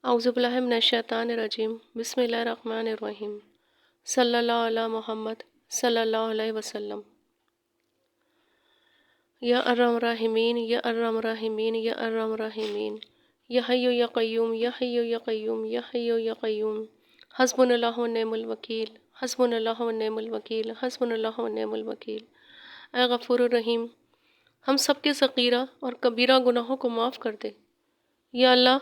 اعوذ باللہ من الشیطان الرجیم بسم اللہ الرحمن الرحیم صلی اللہ علی محمد صلی اللہ علیہ وسلم۔ یا ارحم الراحمین یا ارحم الراحمین یا ارحم الراحمین یا حی یا قیوم یا حی یا قیوم یا حی یا قیوم حسبنا اللہ و نعم الوکیل حسبنا اللہ و نعم الوکیل حسبنا اللہ و نعم الوکیل۔ اے غفور الرحیم، ہم سب کے صغیرہ اور کبیرہ گناہوں کو معاف کر دے۔ یا اللہ،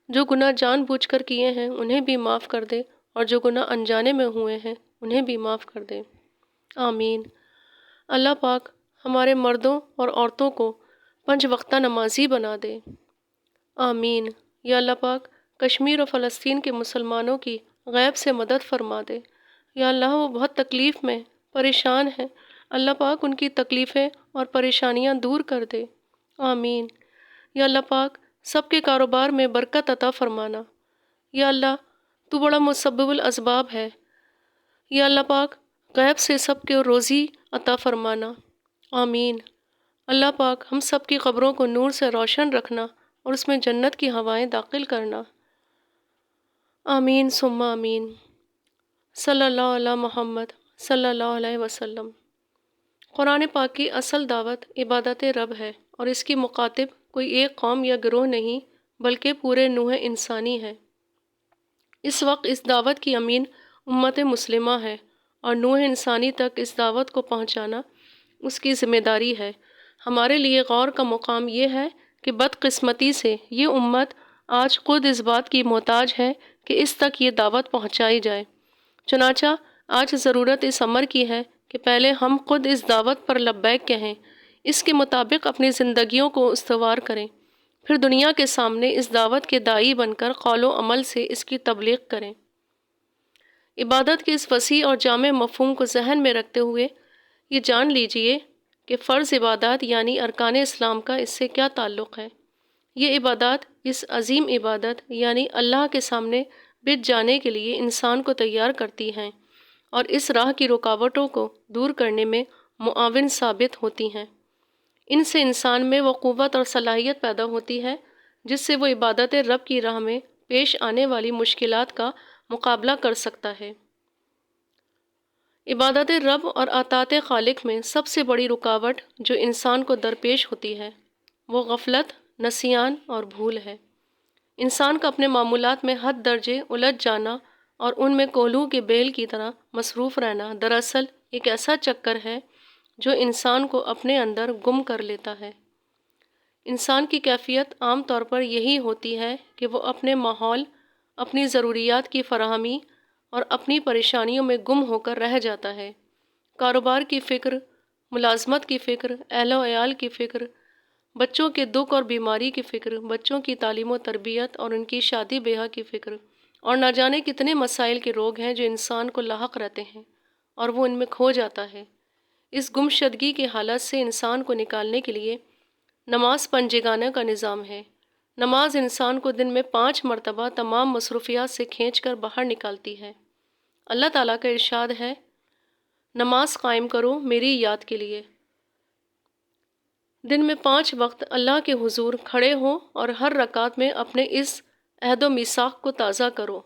جو گناہ جان بوجھ کر کیے ہیں انہیں بھی معاف کر دے، اور جو گناہ انجانے میں ہوئے ہیں انہیں بھی معاف کر دے، آمین۔ اللہ پاک ہمارے مردوں اور عورتوں کو 5 وقتہ نمازی بنا دے، آمین۔ یا اللہ پاک کشمیر اور فلسطین کے مسلمانوں کی غیب سے مدد فرما دے۔ یا اللہ، وہ بہت تکلیف میں پریشان ہیں، اللہ پاک ان کی تکلیفیں اور پریشانیاں دور کر دے، آمین۔ یا اللہ پاک سب کے کاروبار میں برکت عطا فرمانا۔ یا اللہ، تو بڑا مسبب الاسباب ہے، یا اللہ پاک غیب سے سب کے روزی عطا فرمانا، آمین۔ اللہ پاک ہم سب کی قبروں کو نور سے روشن رکھنا اور اس میں جنت کی ہوائیں داخل کرنا، آمین ثم آمین۔ صلی اللہ علی محمد صلی اللہ علیہ وسلم۔ قرآن پاک کی اصل دعوت عبادت رب ہے، اور اس کی مخاطب کوئی ایک قوم یا گروہ نہیں بلکہ پورے نوع انسانی ہے۔ اس وقت اس دعوت کی امین امت مسلمہ ہے، اور نوع انسانی تک اس دعوت کو پہنچانا اس کی ذمہ داری ہے۔ ہمارے لیے غور کا مقام یہ ہے کہ بدقسمتی سے یہ امت آج خود اس بات کی محتاج ہے کہ اس تک یہ دعوت پہنچائی جائے۔ چنانچہ آج ضرورت اس امر کی ہے کہ پہلے ہم خود اس دعوت پر لبیک کہیں، اس کے مطابق اپنی زندگیوں کو استوار کریں، پھر دنیا کے سامنے اس دعوت کے داعی بن کر قول و عمل سے اس کی تبلیغ کریں۔ عبادت کے اس وسیع اور جامع مفہوم کو ذہن میں رکھتے ہوئے یہ جان لیجئے کہ فرض عبادات یعنی ارکان اسلام کا اس سے کیا تعلق ہے۔ یہ عبادات اس عظیم عبادت یعنی اللہ کے سامنے بت جانے کے لیے انسان کو تیار کرتی ہیں، اور اس راہ کی رکاوٹوں کو دور کرنے میں معاون ثابت ہوتی ہیں۔ ان سے انسان میں وہ قوت اور صلاحیت پیدا ہوتی ہے جس سے وہ عبادت رب کی راہ میں پیش آنے والی مشکلات کا مقابلہ کر سکتا ہے۔ عبادت رب اور اطاعت خالق میں سب سے بڑی رکاوٹ جو انسان کو درپیش ہوتی ہے وہ غفلت، نسیان اور بھول ہے۔ انسان کا اپنے معمولات میں حد درجے الجھ جانا اور ان میں کوہلو کے بیل کی طرح مصروف رہنا دراصل ایک ایسا چکر ہے جو انسان کو اپنے اندر گم کر لیتا ہے۔ انسان کی کیفیت عام طور پر یہی ہوتی ہے کہ وہ اپنے ماحول، اپنی ضروریات کی فراہمی اور اپنی پریشانیوں میں گم ہو کر رہ جاتا ہے۔ کاروبار کی فکر، ملازمت کی فکر، اہل و عیال کی فکر، بچوں کے دکھ اور بیماری کی فکر، بچوں کی تعلیم و تربیت اور ان کی شادی بیاہ کی فکر، اور نہ جانے کتنے مسائل کے روگ ہیں جو انسان کو لاحق رہتے ہیں اور وہ ان میں کھو جاتا ہے۔ اس گم شدگی کی حالت سے انسان کو نکالنے کے لیے نماز پنجگانہ کا نظام ہے۔ نماز انسان کو دن میں 5 مرتبہ تمام مصروفیات سے کھینچ کر باہر نکالتی ہے۔ اللہ تعالیٰ کا ارشاد ہے، نماز قائم کرو میری یاد کے لیے۔ دن میں 5 وقت اللہ کے حضور کھڑے ہو اور ہر رکعت میں اپنے اس عہد و میثاق کو تازہ کرو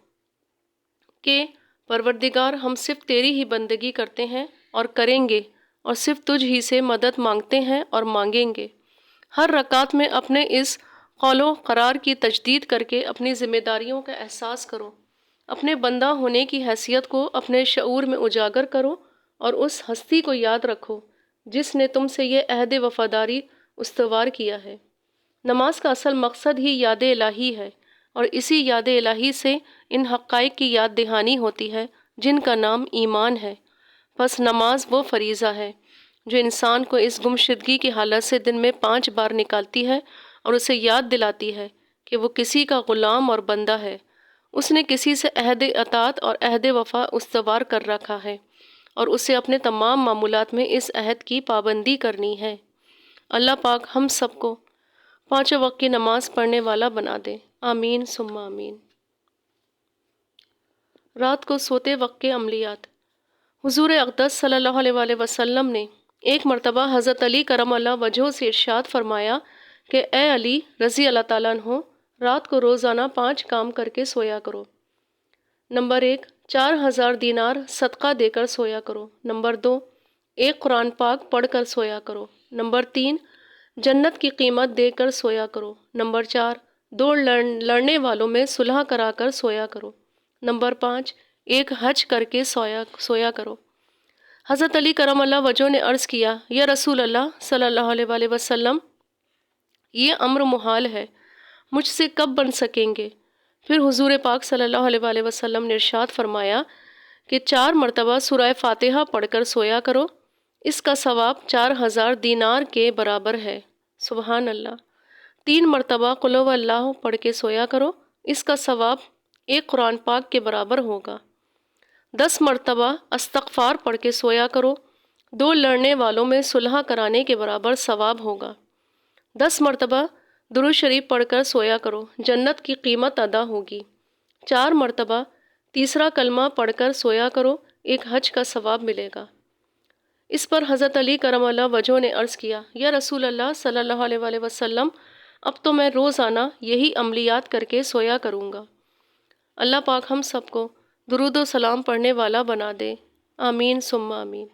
کہ پروردگار، ہم صرف تیری ہی بندگی کرتے ہیں اور کریں گے، اور صرف تجھ ہی سے مدد مانگتے ہیں اور مانگیں گے۔ ہر رکعت میں اپنے اس قول و قرار کی تجدید کر کے اپنی ذمہ داریوں کا احساس کرو، اپنے بندہ ہونے کی حیثیت کو اپنے شعور میں اجاگر کرو، اور اس ہستی کو یاد رکھو جس نے تم سے یہ عہد وفاداری استوار کیا ہے۔ نماز کا اصل مقصد ہی یاد الہی ہے، اور اسی یاد الہی سے ان حقائق کی یاد دہانی ہوتی ہے جن کا نام ایمان ہے۔ پس نماز وہ فریضہ ہے جو انسان کو اس گمشدگی کی حالت سے دن میں 5 بار نکالتی ہے اور اسے یاد دلاتی ہے کہ وہ کسی کا غلام اور بندہ ہے۔ اس نے کسی سے عہد اطاعت اور عہد وفا استوار کر رکھا ہے، اور اسے اپنے تمام معمولات میں اس عہد کی پابندی کرنی ہے۔ اللہ پاک ہم سب کو 5 وقت کی نماز پڑھنے والا بنا دے، آمین ثم آمین۔ رات کو سوتے وقت کے عملیات۔ حضور اقدس صلی اللہ علیہ وآلہ وسلم نے ایک مرتبہ حضرت علی کرم اللہ وجہہ سے ارشاد فرمایا کہ اے علی رضی اللہ تعالیٰ عنہ، رات کو روزانہ 5 کام کر کے سویا کرو۔ نمبر 1، 4000 دینار صدقہ دے کر سویا کرو۔ نمبر 2، ایک قرآن پاک پڑھ کر سویا کرو۔ نمبر 3، جنت کی قیمت دے کر سویا کرو۔ نمبر 4، دو لڑنے والوں میں صلح کرا کر سویا کرو۔ نمبر 5، ایک حج کر کے سویا کرو۔ حضرت علی کرم اللہ وجہ نے عرض کیا، یا رسول اللہ صلی اللہ علیہ وآلہ وسلم، یہ امر محال ہے، مجھ سے کب بن سکیں گے؟ پھر حضور پاک صلی اللہ علیہ وآلہ وسلم نے ارشاد فرمایا کہ 4 مرتبہ سورہ فاتحہ پڑھ کر سویا کرو، اس کا ثواب 4000 دینار کے برابر ہے۔ سبحان اللہ۔ 3 مرتبہ قل هو اللہ پڑھ کے سویا کرو، اس کا ثواب ایک قرآن پاک کے برابر ہوگا۔ 10 مرتبہ استغفار پڑھ کے سویا کرو، 2 لڑنے والوں میں صلح کرانے کے برابر ثواب ہوگا۔ 10 مرتبہ درود شریف پڑھ کر سویا کرو، جنت کی قیمت ادا ہوگی۔ 4 مرتبہ تیسرا کلمہ پڑھ کر سویا کرو، ایک حج کا ثواب ملے گا۔ اس پر حضرت علی کرم اللہ وجہ نے عرض کیا، یا رسول اللہ صلی اللہ علیہ وآلہ وسلم، اب تو میں روزانہ یہی عملیات کر کے سویا کروں گا۔ اللہ پاک ہم سب کو درود و سلام پڑھنے والا بنا دے، آمین ثم آمین۔